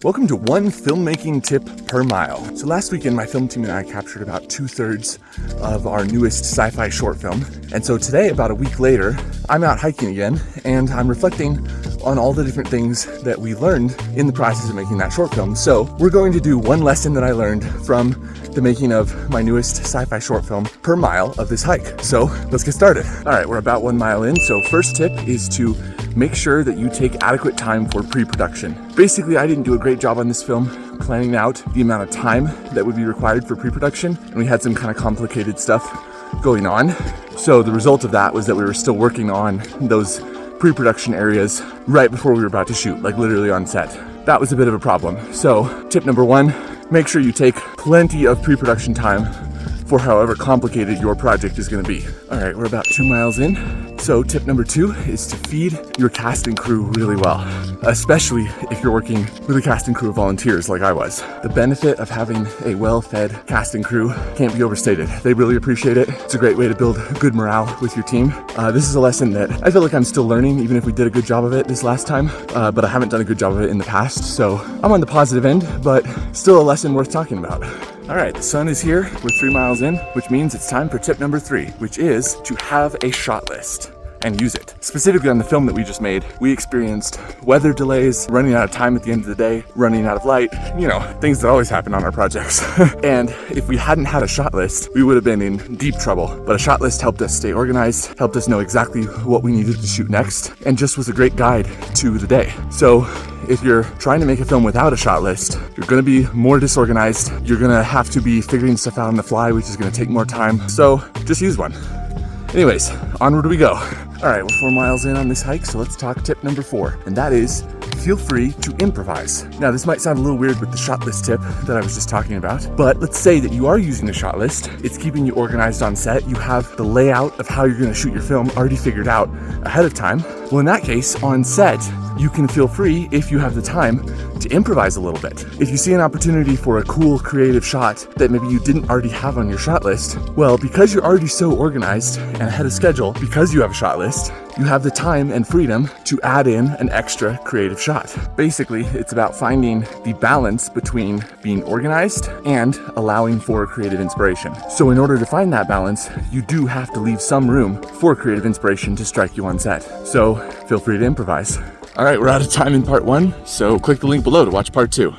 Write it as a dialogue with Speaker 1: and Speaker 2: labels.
Speaker 1: Welcome to one filmmaking tip per mile. So last weekend, my film team and I captured about 2/3 of our newest sci-fi short film. And so today, about a week later, I'm out hiking again, and I'm reflecting on all the different things that we learned in the process of making that short film. So we're going to do one lesson that I learned from the making of my newest sci-fi short film per mile of this hike. So let's get started. All right, we're about 1 mile in. So first tip is to make sure that you take adequate time for pre-production. Basically, I didn't do a great job on this film planning out the amount of time that would be required for pre-production, and we had some kind of complicated stuff going on. So the result of that was that we were still working on those pre-production areas right before we were about to shoot, like literally on set. That was a bit of a problem. So tip number one, make sure you take plenty of pre-production time for however complicated your project is going to be. All right, we're about 2 miles in. So tip number two is to feed your cast and crew really well, especially if you're working with a cast and crew of volunteers like I was. The benefit of having a well-fed cast and crew can't be overstated. They really appreciate it. It's a great way to build good morale with your team. This is a lesson that I feel like I'm still learning, even if we did a good job of it this last time, but I haven't done a good job of it in the past. So I'm on the positive end, but still a lesson worth talking about. All right, the sun is here. We're 3 miles in, which means it's time for tip number 3, which is to have a shot list and use it. Specifically on the film that we just made, we experienced weather delays, running out of time at the end of the day, running out of light, things that always happen on our projects. And if we hadn't had a shot list, we would have been in deep trouble. But a shot list helped us stay organized, helped us know exactly what we needed to shoot next, and just was a great guide to the day. So if you're trying to make a film without a shot list, you're gonna be more disorganized. You're gonna have to be figuring stuff out on the fly, which is gonna take more time. So just use one. Anyways, onward we go. All right, we're 4 miles in on this hike, so let's talk tip number 4, and that is feel free to improvise. Now, this might sound a little weird with the shot list tip that I was just talking about, but let's say that you are using a shot list. It's keeping you organized on set. You have the layout of how you're gonna shoot your film already figured out ahead of time. Well, in that case, on set, you can feel free, if you have the time, to improvise a little bit. If you see an opportunity for a cool creative shot that maybe you didn't already have on your shot list, well, because you're already so organized and ahead of schedule, because you have a shot list, you have the time and freedom to add in an extra creative shot. Basically, it's about finding the balance between being organized and allowing for creative inspiration. So in order to find that balance, you do have to leave some room for creative inspiration to strike you on set. So feel free to improvise. All right, we're out of time in part 1, so click the link below to watch part 2.